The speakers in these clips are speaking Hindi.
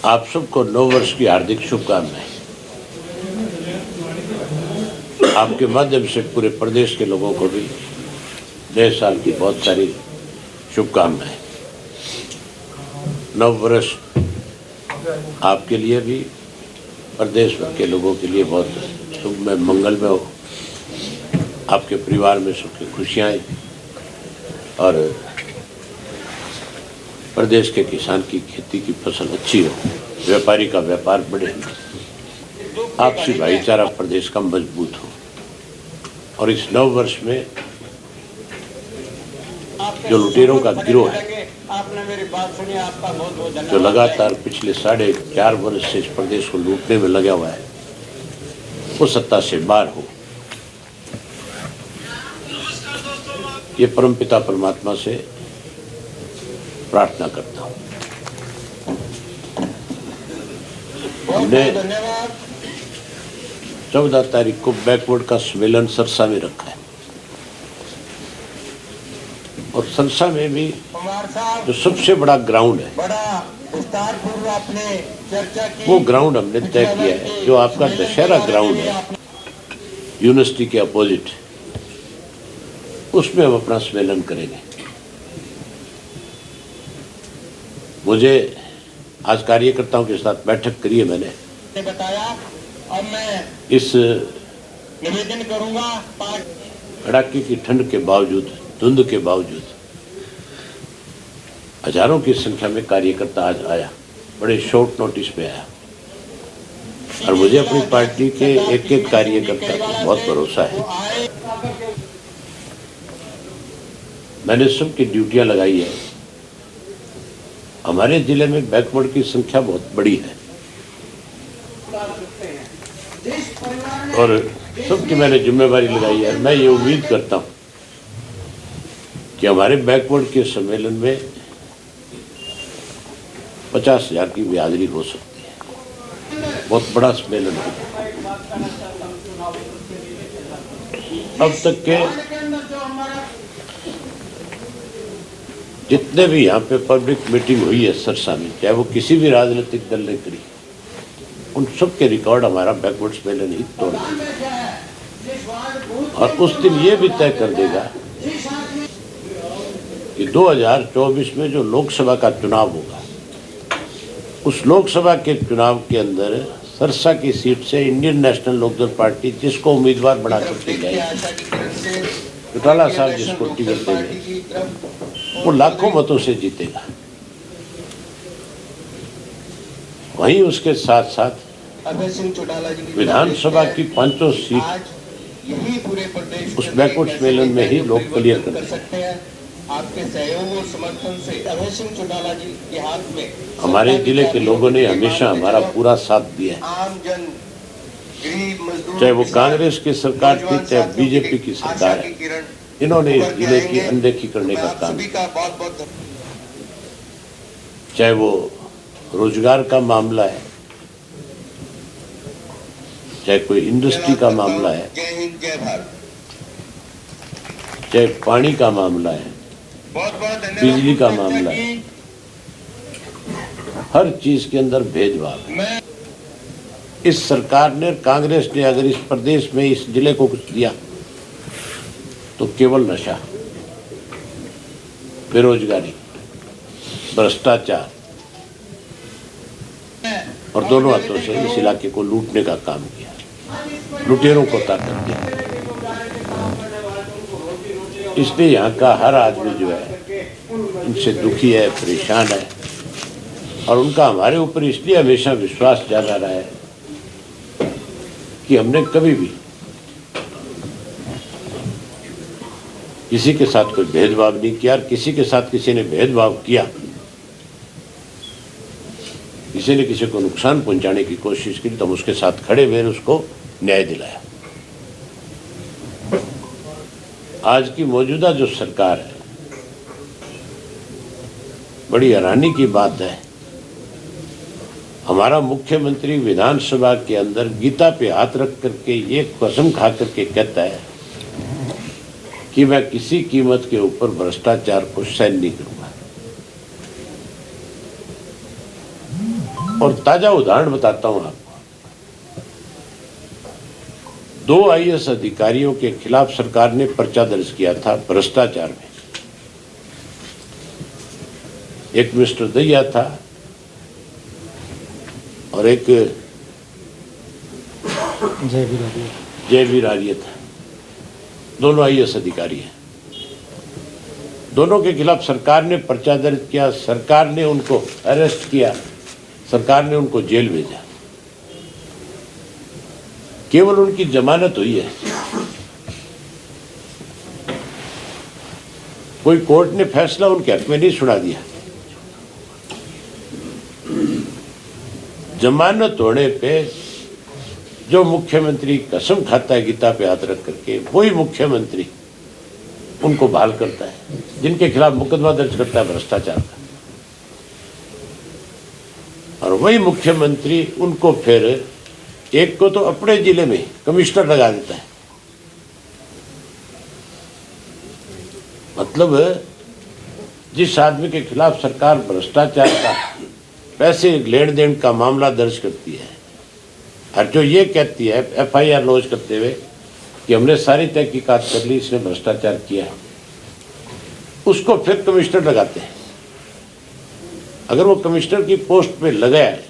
आप सबको नव वर्ष की हार्दिक शुभकामनाएं। आपके माध्यम से पूरे प्रदेश के लोगों को भी नए साल की बहुत सारी शुभकामनाएं। नव वर्ष आपके लिए भी, प्रदेश भर के लोगों के लिए बहुत शुभमय मंगलमय हो। आपके परिवार में सुख की खुशियाँ आए और प्रदेश के किसान की खेती की फसल अच्छी हो, व्यापारी का व्यापार बढ़े, आपसी भाईचारा प्रदेश का मजबूत हो। और इस नव वर्ष में जो लुटेरों का गिरोह है, जो लगातार पिछले 4.5 वर्ष से इस प्रदेश को लूटने में लगा हुआ है, वो सत्ता से बाहर हो। ये परमपिता परमात्मा से प्रार्थना करता हूँ। हमने 14 तारीख को बैकवर्ड का सम्मेलन सरसा में रखा है और सरसा में भी जो सबसे बड़ा ग्राउंड है, वो ग्राउंड हमने तय किया है, जो आपका दशहरा ग्राउंड है यूनिवर्सिटी के अपोजिट, उसमें हम अपना सम्मेलन करेंगे। मुझे आज कार्यकर्ताओं के साथ बैठक करी है, मैंने बताया अब मैं इस निवेदन करूंगा, कड़ाके की ठंड के बावजूद, धुंध के बावजूद हजारों की संख्या में कार्यकर्ता आज आया, बड़े शॉर्ट नोटिस पे आया और मुझे अपनी पार्टी के एक एक कार्यकर्ता पर बहुत भरोसा है। मैंने सबकी ड्यूटियां लगाई है। हमारे जिले में बैकवर्ड की संख्या बहुत बड़ी है और सबकी मैंने जिम्मेवारी लगाई है। मैं ये उम्मीद करता हूं कि हमारे बैकवर्ड के सम्मेलन में 50,000 की भी हाजिरी हो सकती है। बहुत बड़ा सम्मेलन है। अब तक के जितने भी यहाँ पे पब्लिक मीटिंग हुई है सरसा में, चाहे वो किसी भी राजनीतिक दल ने करी, उन सब के रिकॉर्ड हमारा बैकवर्ड सम्मेलन ही तोड़ देगा और उस दिन ये भी तय कर देगा कि 2024 में जो लोकसभा का चुनाव होगा, उस लोकसभा के चुनाव के अंदर सरसा की सीट से इंडियन नेशनल लोकदल पार्टी जिसको उम्मीदवार बना करके जाएगी, चौटाला साहब जिसको टिकट देंगे, वो लाखों मतों से जीतेगा। वहीं उसके साथ साथ विधानसभा की 5 सीट उस बैकवर्ड सम्मेलन में ही लोग क्लियर कर सकते हैं। आपके सहयोग और समर्थन से अभय सिंह चौटाला जी के हाथ में हमारे जिले के लोगों ने हमेशा हमारा पूरा साथ दिया है, चाहे वो कांग्रेस की सरकार थी, चाहे बीजेपी की सरकार है। इन्होंने इस जिले की अनदेखी करने का काम किया, चाहे वो रोजगार का मामला है, चाहे कोई इंडस्ट्री का मामला है, चाहे पानी का मामला है, बिजली का मामला है, हर चीज के अंदर भेदभाव। इस सरकार ने, कांग्रेस ने अगर इस प्रदेश में, इस जिले को कुछ दिया तो केवल नशा, बेरोजगारी, भ्रष्टाचार और दोनों हाथों से इस इलाके को लूटने का काम किया, लुटेरों को ताकत दी। इसलिए यहाँ का हर आदमी जो है इनसे दुखी है, परेशान है और उनका हमारे ऊपर इसलिए हमेशा विश्वास ज्यादा रहा है कि हमने कभी भी किसी के साथ कोई भेदभाव नहीं किया। और किसी के साथ किसी ने भेदभाव किया, किसी ने किसी को नुकसान पहुंचाने की कोशिश की, तो हम उसके साथ खड़े हुए उसको न्याय दिलाया। आज की मौजूदा जो सरकार है, बड़ी हैरानी की बात है, हमारा मुख्यमंत्री विधानसभा के अंदर गीता पे हाथ रख करके ये कसम खा करके कहता है कि मैं किसी कीमत के ऊपर भ्रष्टाचार को सहन नहीं करूंगा। और ताजा उदाहरण बताता हूं आपको। 2 आईएएस अधिकारियों के खिलाफ सरकार ने पर्चा दर्ज किया था भ्रष्टाचार में। एक मिस्टर दहिया था और एक जयवीर आर्य था। दोनों आईएएस अधिकारी हैं। दोनों के खिलाफ सरकार ने पर्चा दर्ज किया, सरकार ने उनको अरेस्ट किया, सरकार ने उनको जेल भेजा। केवल उनकी जमानत हुई है। कोई कोर्ट ने फैसला उनके हक में नहीं सुना दिया। जमानत होने पे जो मुख्यमंत्री कसम खाता है गीता पे हाथ रख करके, वही मुख्यमंत्री उनको बहाल करता है, जिनके खिलाफ मुकदमा दर्ज करता है भ्रष्टाचार का। और वही मुख्यमंत्री उनको फिर एक को तो अपने जिले में कमिश्नर लगा देता है। मतलब जिस आदमी के खिलाफ सरकार भ्रष्टाचार का पैसे लेन देन का मामला दर्ज करती है और जो ये कहती है एफआईआर लॉन्च करते हुए कि हमने सारी तहकीकात कर ली, इसने भ्रष्टाचार किया है, उसको फिर कमिश्नर लगाते हैं। अगर वो कमिश्नर की पोस्ट पे लगा है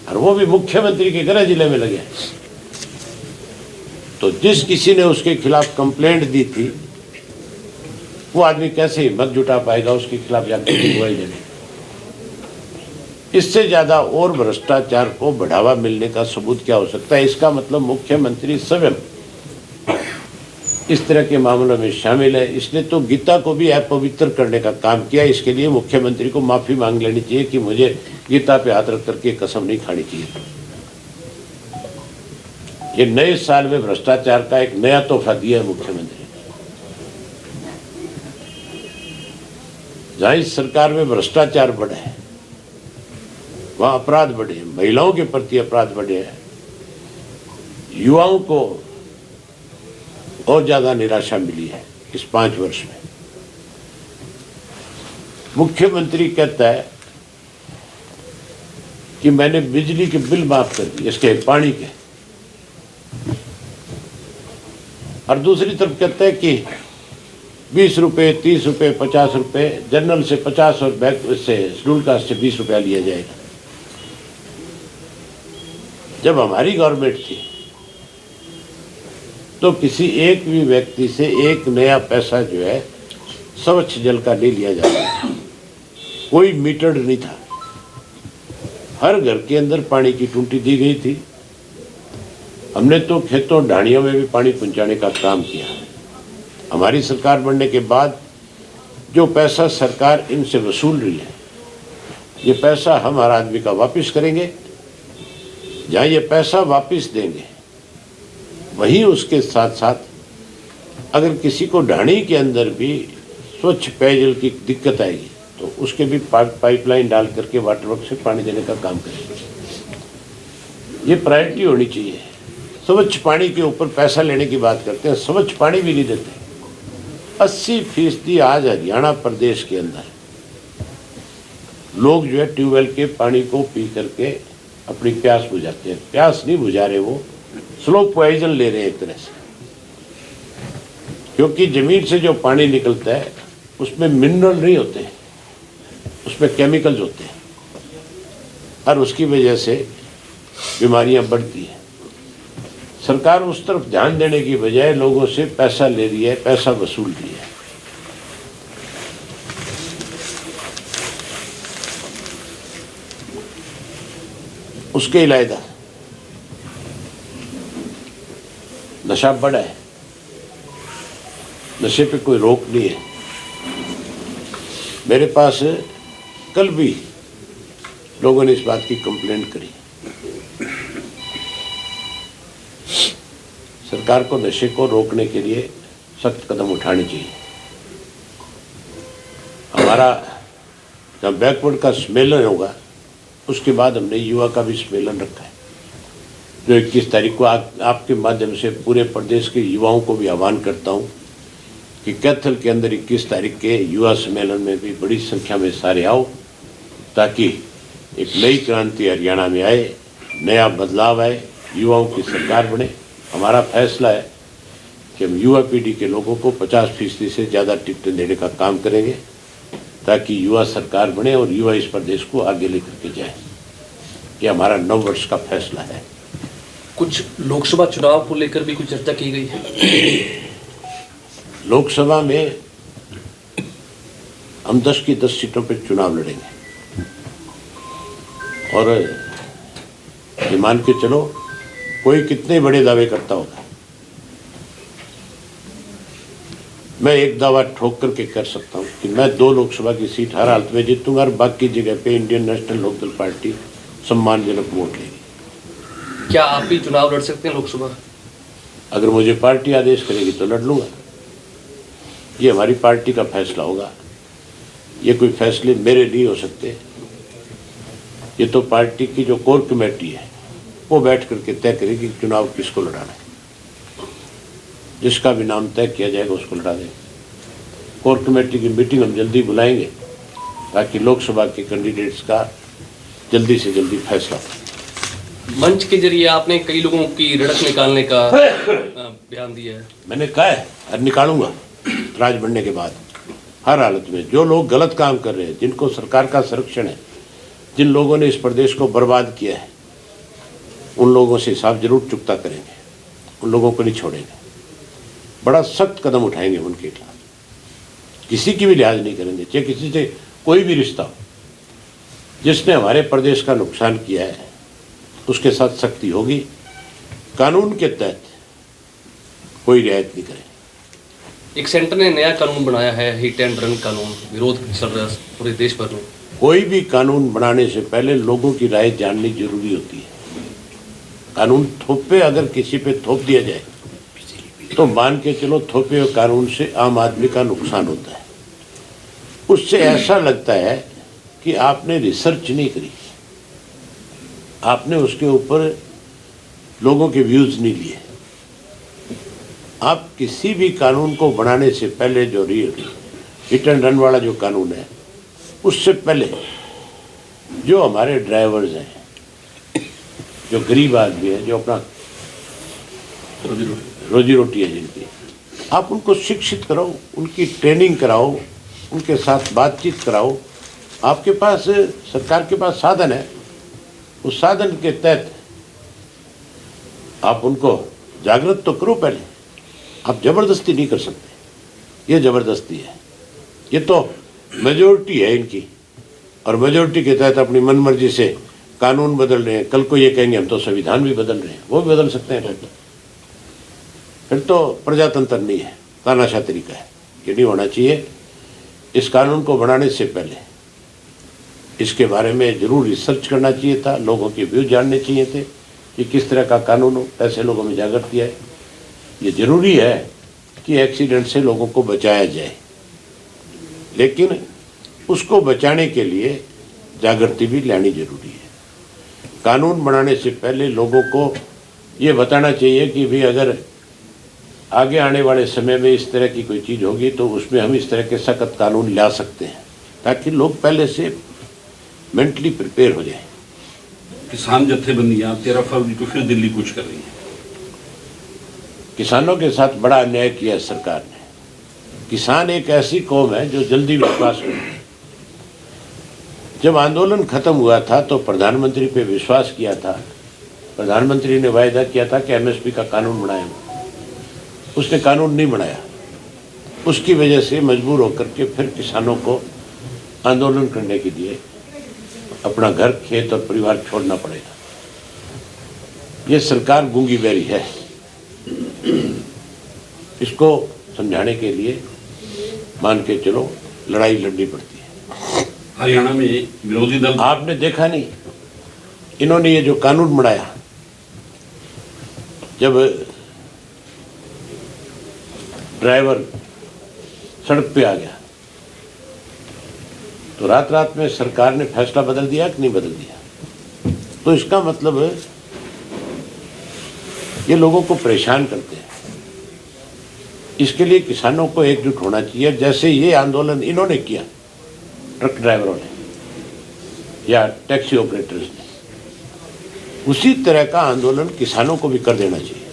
और वो भी मुख्यमंत्री के गृह जिले में लगे, तो जिस किसी ने उसके खिलाफ कंप्लेंट दी थी वो आदमी कैसे हिम्मत जुटा पाएगा उसके खिलाफ जाकर गवाही देने। इससे ज्यादा और भ्रष्टाचार को बढ़ावा मिलने का सबूत क्या हो सकता है? इसका मतलब मुख्यमंत्री स्वयं इस तरह के मामलों में शामिल है। इसने तो गीता को भी अपवित्र करने का काम किया। इसके लिए मुख्यमंत्री को माफी मांग लेनी चाहिए कि मुझे गीता पे हाथ रख करके कसम नहीं खानी चाहिए। ये नए साल में भ्रष्टाचार का एक नया तोहफा दिया है मुख्यमंत्री। जहां इस सरकार में भ्रष्टाचार बढ़ा है, वहां अपराध बढ़े हैं, महिलाओं के प्रति अपराध बढ़े हैं, युवाओं को और ज्यादा निराशा मिली है इस 5 वर्ष में। मुख्यमंत्री कहता है कि मैंने बिजली के बिल माफ कर दिए, इसके पानी के, और दूसरी तरफ कहता है कि 20 रुपये, 30 रुपये, 50 रुपये, जनरल से 50 और बैक से शेड्यूल कास्ट से 20 रुपया लिया जाएगा। जब हमारी गवर्नमेंट थी तो किसी एक भी व्यक्ति से एक नया पैसा जो है स्वच्छ जल का नहीं लिया जाता, कोई मीटर्ड नहीं था। हर घर के अंदर पानी की टूटी दी गई थी। हमने तो खेतों ढाणियों में भी पानी पहुंचाने का काम किया। हमारी सरकार बनने के बाद जो पैसा सरकार इनसे वसूल रही है, ये पैसा हम हर आदमी का वापस करेंगे। जहाँ ये पैसा वापस देंगे, वहीं उसके साथ साथ अगर किसी को ढाणी के अंदर भी स्वच्छ पेयजल की दिक्कत आएगी तो उसके भी पाइपलाइन डाल करके वाटर वर्क से पानी देने का काम करेंगे। ये प्रायोरिटी होनी चाहिए। स्वच्छ पानी के ऊपर पैसा लेने की बात करते हैं, स्वच्छ पानी भी नहीं देते। 80% आज हरियाणा प्रदेश के अंदर लोग जो है ट्यूबवेल के पानी को पी करके अपनी प्यास बुझाते हैं। प्यास नहीं बुझा रहे, वो स्लो पॉइजन ले रहे हैं एक तरह से, क्योंकि जमीन से जो पानी निकलता है उसमें मिनरल नहीं होते, उसमें केमिकल्स होते हैं और उसकी वजह से बीमारियां बढ़ती हैं। सरकार उस तरफ ध्यान देने की बजाय लोगों से पैसा ले रही है, पैसा वसूल रही है। उसके इलावा नशा बढ़ा है, नशे पे कोई रोक नहीं है। मेरे पास कल भी लोगों ने इस बात की कंप्लेंट करी। सरकार को नशे को रोकने के लिए सख्त कदम उठाने चाहिए। हमारा जब बैकवर्ड का सम्मेलन होगा उसके बाद हमने युवा का भी सम्मेलन रखा है, जो 21 तारीख को आपके माध्यम से पूरे प्रदेश के युवाओं को भी आह्वान करता हूं कि कैथल के अंदर 21 तारीख के युवा सम्मेलन में भी बड़ी संख्या में सारे आओ, ताकि एक नई क्रांति हरियाणा में आए, नया बदलाव आए, युवाओं की सरकार बने। हमारा फैसला है कि हम युवा पीढ़ी के लोगों को 50% से ज़्यादा टिकटें देने का काम करेंगे ताकि युवा सरकार बने और युवा इस प्रदेश को आगे लेकर के जाए। ये हमारा 9 वर्ष का फैसला है। कुछ लोकसभा चुनाव को लेकर भी कुछ चर्चा की गई है। लोकसभा में हम 10 की 10 सीटों पर चुनाव लड़ेंगे और ये मान के चलो कोई कितने बड़े दावे करता होगा, मैं एक दावा ठोक करके कर सकता हूं कि मैं 2 लोकसभा की सीट हर हालत में जीतूंगा और बाकी जगह पे इंडियन नेशनल लोकदल पार्टी सम्मानजनक वोट लेगी। क्या आप भी चुनाव लड़ सकते हैं लोकसभा? अगर मुझे पार्टी आदेश करेगी तो लड़ लूंगा। ये हमारी पार्टी का फैसला होगा। ये कोई फैसले मेरे नहीं हो सकते। ये तो पार्टी की जो कोर कमेटी है वो बैठ करके तय करेगी कि चुनाव किसको लड़ाना है। जिसका भी नाम तय किया जाएगा उसको लड़ा देंगे। कोर कमेटी की मीटिंग हम जल्दी बुलाएंगे ताकि लोकसभा के कैंडिडेट्स का जल्दी से जल्दी फैसला हो। मंच के जरिए आपने कई लोगों की रड़क निकालने का बयान दिया है। मैंने कहा है और निकालूंगा राज बनने के बाद। हर हालत में जो लोग गलत काम कर रहे हैं, जिनको सरकार का संरक्षण है, जिन लोगों ने इस प्रदेश को बर्बाद किया है, उन लोगों से हिसाब जरूर चुकता करेंगे। उन लोगों को नहीं छोड़ेंगे। बड़ा सख्त कदम उठाएंगे उनके खिलाफ। किसी की भी लिहाज नहीं करेंगे, चाहे किसी से कोई भी रिश्ता हो। जिसने हमारे प्रदेश का नुकसान किया है उसके साथ सख्ती होगी। कानून के तहत कोई रियायत नहीं करें। एक सेंटर ने नया कानून बनाया है, हिट एंड रन कानून, विरोध चल रहा है पूरे देश भर में। कोई भी कानून बनाने से पहले लोगों की राय जाननी जरूरी होती है। कानून थोपे अगर किसी पे थोप दिया जाए तो मान के चलो थोपे हुए कानून से आम आदमी का नुकसान होता है। उससे ऐसा लगता है कि आपने रिसर्च नहीं करी, आपने उसके ऊपर लोगों के व्यूज नहीं लिए। आप किसी भी कानून को बनाने से पहले जो हिट एंड रन वाला जो कानून है, उससे पहले जो हमारे ड्राइवर्स हैं, जो गरीब आदमी है, जो अपना रोजी रोटी है जिनकी, आप उनको शिक्षित कराओ, उनकी ट्रेनिंग कराओ, उनके साथ बातचीत कराओ। आपके पास सरकार के पास साधन है, उस साधन के तहत आप उनको जागृत तो करो पहले। आप जबरदस्ती नहीं कर सकते। ये जबरदस्ती है, ये तो मेजोरिटी है इनकी, और मेजोरिटी के तहत अपनी मनमर्जी से कानून बदल रहे हैं। कल को ये कहेंगे हम तो संविधान भी बदल रहे हैं, वो भी बदल सकते हैं। फिर तो प्रजातंत्र नहीं है, तानाशाह तरीका है। ये नहीं होना चाहिए। इस कानून को बनाने से पहले इसके बारे में जरूर रिसर्च करना चाहिए था, लोगों के व्यू जानने चाहिए थे कि किस तरह का कानून हो, ऐसे लोगों में जागृति है। ये जरूरी है कि एक्सीडेंट से लोगों को बचाया जाए, लेकिन उसको बचाने के लिए जागृति भी लानी जरूरी है। कानून बनाने से पहले लोगों को ये बताना चाहिए कि भी अगर आगे आने वाले समय में इस तरह की कोई चीज़ होगी तो उसमें हम इस तरह के सख्त कानून ला सकते हैं, ताकि लोग पहले से मेंटली प्रिपेयर हो जाए। किसान जत्थेबंदियां 13 फरवरी को फिर दिल्ली कूच कर रही हैं। किसानों के साथ बड़ा अन्याय किया है सरकार ने। किसान एक ऐसी कौम है जो जल्दी विश्वास करती है। जब आंदोलन खत्म हुआ था तो प्रधानमंत्री पे विश्वास किया था। प्रधानमंत्री ने वायदा किया था कि एमएसपी का कानून बनाएंगे। उसने कानून नहीं बनाया। उसकी वजह से मजबूर होकर के फिर किसानों को आंदोलन करने के लिए अपना घर, खेत और परिवार छोड़ना पड़ेगा। ये सरकार गूंगी बैरी है। इसको समझाने के लिए मान के चलो लड़ाई लड़नी पड़ती है। हरियाणा में विरोधी दल, आपने देखा नहीं, इन्होंने ये जो कानून बनाया, जब ड्राइवर सड़क पे आ गया तो रात रात में सरकार ने फैसला बदल दिया कि नहीं बदल दिया। तो इसका मतलब ये लोगों को परेशान करते हैं। इसके लिए किसानों को एकजुट होना चाहिए। जैसे ये आंदोलन इन्होंने किया, ट्रक ड्राइवरों ने, या टैक्सी ऑपरेटर्स ने, उसी तरह का आंदोलन किसानों को भी कर देना चाहिए,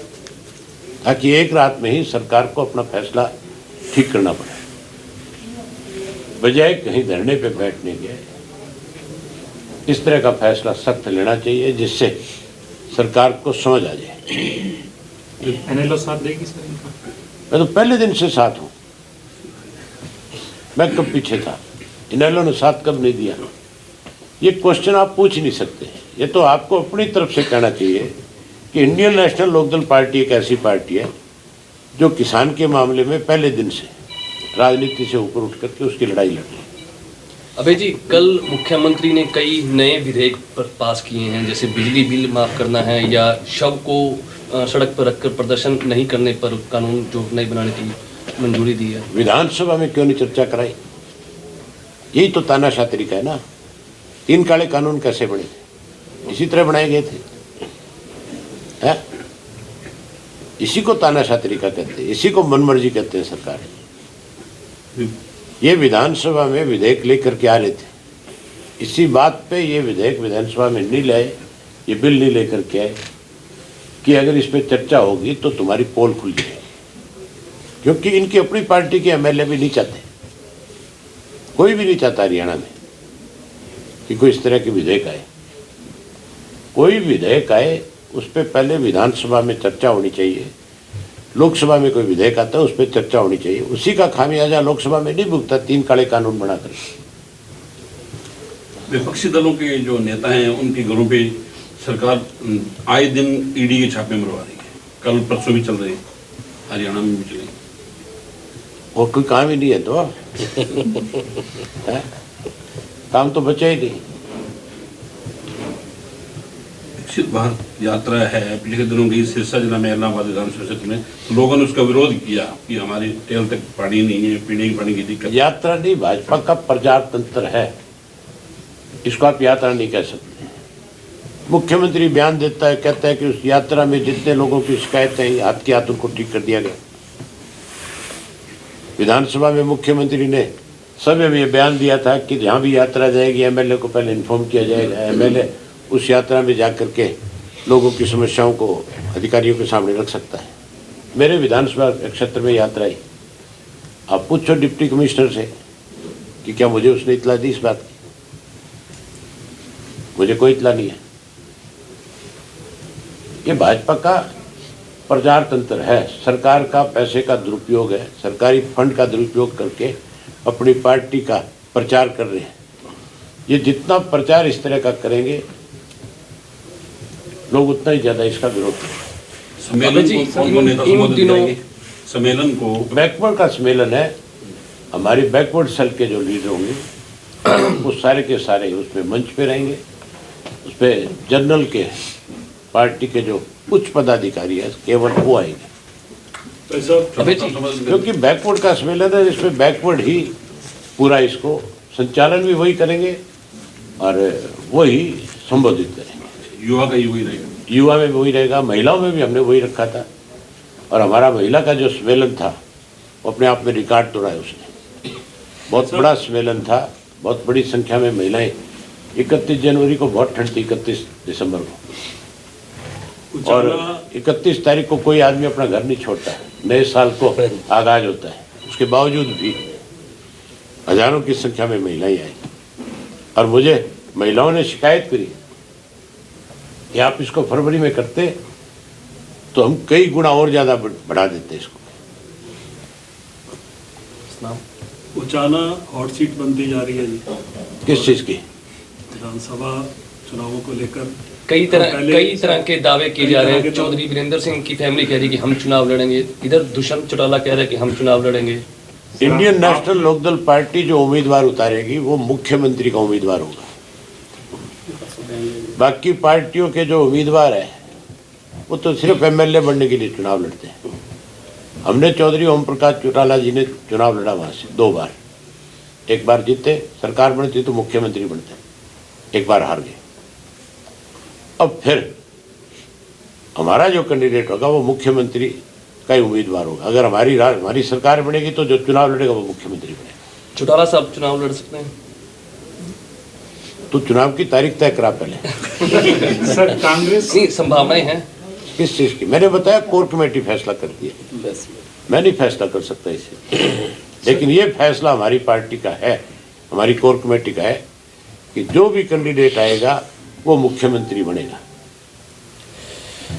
ताकि एक रात में ही सरकार को अपना फैसला ठीक करना पड़े, बजाय कहीं धरने पे बैठने के। इस तरह का फैसला सख्त लेना चाहिए, जिससे सरकार को समझ आ जाए। एनएलओ साथ देगी सर इनका? मैं तो पहले दिन से साथ हूं, मैं कब पीछे था, इनेलो ने साथ कब नहीं दिया, ये क्वेश्चन आप पूछ नहीं सकते। ये तो आपको अपनी तरफ से कहना चाहिए कि इंडियन नेशनल लोकदल पार्टी एक ऐसी पार्टी है जो किसान के मामले में पहले दिन से राजनीति से ऊपर उठ करके उसकी लड़ाई लड़ी। अभय जी, कल मुख्यमंत्री ने कई नए विधेयक पास किए हैं, जैसे बिजली बिल माफ करना है या शव को सड़क पर रखकर प्रदर्शन नहीं करने पर कानून जो नए बनाने की मंजूरी दी है। विधानसभा में क्यों नहीं चर्चा कराई? यही तो तानाशाह तरीका है ना। 3 काले कानून कैसे बने थे? इसी तरह बनाए गए थे, है? इसी को तानाशाह तरीका कहते हैं, इसी को मनमर्जी कहते हैं सरकार। ये विधानसभा में विधेयक लेकर के आ रहे थे, इसी बात पे ये विधेयक विधानसभा में नहीं लाए, ये बिल नहीं लेकर के आए कि अगर इस पे चर्चा होगी तो तुम्हारी पोल खुल जाएगी, क्योंकि इनकी अपनी पार्टी के एमएलए भी नहीं चाहते, कोई भी नहीं चाहता हरियाणा में कि कोई इस तरह के विधेयक आए। कोई विधेयक आए उस पर पहले विधानसभा में चर्चा होनी चाहिए, लोकसभा में कोई विधेयक आता है उस पर चर्चा होनी चाहिए। उसी का खामियाजा लोकसभा में नहीं भुगता 3 काले कानून बनाकर। विपक्षी दलों के जो नेता हैं उनके घरों पे सरकार आए दिन ईडी के छापे मरवा रही है, कल परसों भी चल रहे हैं, हरियाणा में भी चले। और कोई काम ही नहीं है तो है? काम तो बचा ही नहीं। विकसित भारत यात्रा है, पिछले दिनों की सिरसा जिला में इलाहाबाद विधानसभा क्षेत्र में लोगों ने उसका विरोध किया कि हमारी टेल तक पानी नहीं है, पीने के पानी की दिक्कत। यात्रा नहीं, भाजपा का प्रचार तंत्र है, इसको आप यात्रा नहीं कह सकते। मुख्यमंत्री बयान देता है, कहता है कि उस यात्रा में जितने लोगों की शिकायतें हैं हाथ के हाथ उनको ठीक कर दिया गया। विधानसभा में मुख्यमंत्री ने सब ये बयान दिया था कि जहाँ भी यात्रा जाएगी एमएलए को पहले इन्फॉर्म किया जाएगा, एमएलए उस यात्रा में जाकर के लोगों की समस्याओं को अधिकारियों के सामने रख सकता है। मेरे विधानसभा क्षेत्र में यात्रा आई, आप पूछो डिप्टी कमिश्नर से कि क्या मुझे उसने इतला दी इस बात की? मुझे कोई इतला नहीं है। ये भाजपा का प्रचार तंत्र है, सरकार का पैसे का दुरुपयोग है, सरकारी फंड का दुरुपयोग करके अपनी पार्टी का प्रचार कर रहे हैं। ये जितना प्रचार इस तरह का करेंगे लोग उतना ही ज्यादा इसका विरोध करेंगे। सम्मेलन को बैकवर्ड का सम्मेलन है, हमारी बैकवर्ड सेल के जो लीडर होंगे वो सारे के सारे उसमें मंच पे रहेंगे। उस पर जनरल के पार्टी के जो उच्च पदाधिकारी है केवल वो आएंगे, क्योंकि बैकवर्ड का सम्मेलन है, इसमें बैकवर्ड ही पूरा इसको संचालन भी वही करेंगे और वही संबोधित करेंगे। युवा का वही रहेगा, युवा में वही रहेगा, महिलाओं में भी हमने वही रखा था। और हमारा महिला का जो सम्मेलन था वो अपने आप में रिकॉर्ड तोड़ा है उसने। बहुत बड़ा सम्मेलन था, बहुत बड़ी संख्या में महिलाएं। 31 जनवरी को बहुत ठंड थी, 31 दिसंबर को, और 31 तारीख को कोई आदमी अपना घर नहीं छोड़ता है, नए साल को आगाज होता है। उसके बावजूद भी हजारों की संख्या में महिलाएं आई और मुझे महिलाओं ने शिकायत करी कि आप इसको फरवरी में करते तो हम कई गुना और ज्यादा बढ़ा देते इसको। उचाना हॉट सीट बनती जा रही है जी, किस चीज की? विधानसभा चुनावों को लेकर कई तरह के दावे किए जा रहे हैं। चौधरी वीरेंद्र सिंह की फैमिली कह रही है कि हम चुनाव लड़ेंगे, इधर दुष्यंत चौटाला कह रहे हैं कि हम चुनाव लड़ेंगे। इंडियन नेशनल लोकदल पार्टी जो उम्मीदवार उतारेगी वो मुख्यमंत्री का उम्मीदवार होगा। बाकी पार्टियों के जो उम्मीदवार है वो तो सिर्फ एमएलए बनने के लिए चुनाव लड़ते हैं। हमने चौधरी ओम प्रकाश चौटाला जी ने चुनाव लड़ा वहां से 2 बार, एक बार जीते, सरकार बनती तो मुख्यमंत्री बनते, एक बार हार गए। अब फिर हमारा जो कैंडिडेट होगा वो मुख्यमंत्री का ही उम्मीदवार होगा। अगर हमारी सरकार बनेगी तो जो चुनाव लड़ेगा वो मुख्यमंत्री बनेगा। चौटाला साहब चुनाव लड़ सकते हैं? तू चुनाव की तारीख तय करा पहले। सर कांग्रेस नहीं, संभावनाएं हैं। किस चीज की? मैंने बताया कोर कमेटी फैसला करती है, बस मैं नहीं फैसला कर सकता इसे। लेकिन ये फैसला हमारी पार्टी का है, हमारी कोर कमेटी का है कि जो भी कैंडिडेट आएगा वो मुख्यमंत्री बनेगा।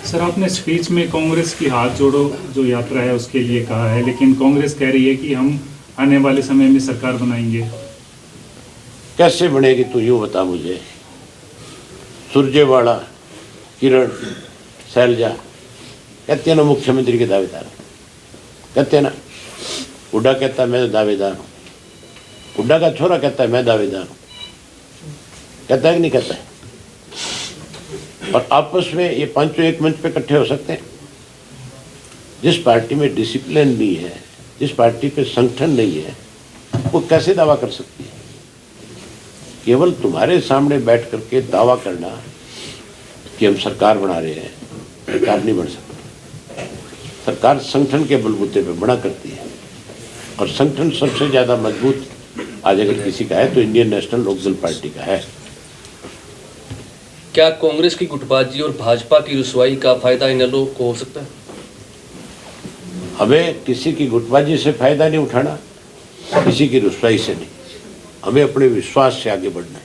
सर आपने स्पीच में कांग्रेस की हाथ जोड़ो जो यात्रा है उसके लिए कहा है, लेकिन कांग्रेस कह रही है कि हम आने वाले समय में सरकार बनाएंगे। कैसे बनेगी तू यूँ बता मुझे। सुरजेवाला, किरण, शैलजा कहते हैं ना मुख्यमंत्री के दावेदार, कहते हैं ना। हुड्डा कहता है मैं दावेदार हूँ, हुड्डा का छोरा कहता है मैं दावेदार हूँ, कहता है कि नहीं कहता है। और आपस में ये पांचों एक मंच पे इकट्ठे हो सकते हैं। जिस पार्टी में डिसिप्लिन नहीं है, जिस पार्टी पे संगठन नहीं है, वो कैसे दावा कर सकती है? केवल तुम्हारे सामने बैठ करके दावा करना कि हम सरकार बना रहे हैं, सरकार नहीं बन सकती। सरकार संगठन के बलबूते पे बना करती है, और संगठन सबसे ज्यादा मजबूत आज अगर किसी का है तो इंडियन नेशनल लोकदल पार्टी का है। क्या कांग्रेस की गुटबाजी और भाजपा की रुसवाई का फायदा इनेलो को हो सकता है? हमें किसी की गुटबाजी से फायदा नहीं उठाना, किसी की रुसवाई से नहीं। हमें अपने विश्वास से आगे बढ़ना है।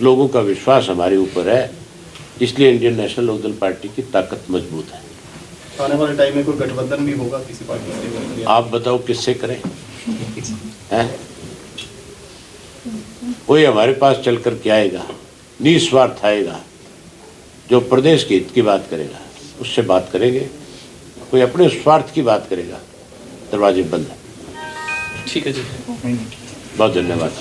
लोगों का विश्वास हमारे ऊपर है, इसलिए इंडियन नेशनल लोकदल पार्टी की ताकत मजबूत है। आने वाले टाइम में कोई गठबंधन भी होगा किसी पार्टी से? आप बताओ किससे करें? हैं? कोई हमारे पास चल कर के आएगा, निस्वार्थ आएगा, जो प्रदेश के हित की बात करेगा उससे बात करेंगे। कोई अपने स्वार्थ की बात करेगा, दरवाजे बंद है। ठीक है जी। बहुत धन्यवाद।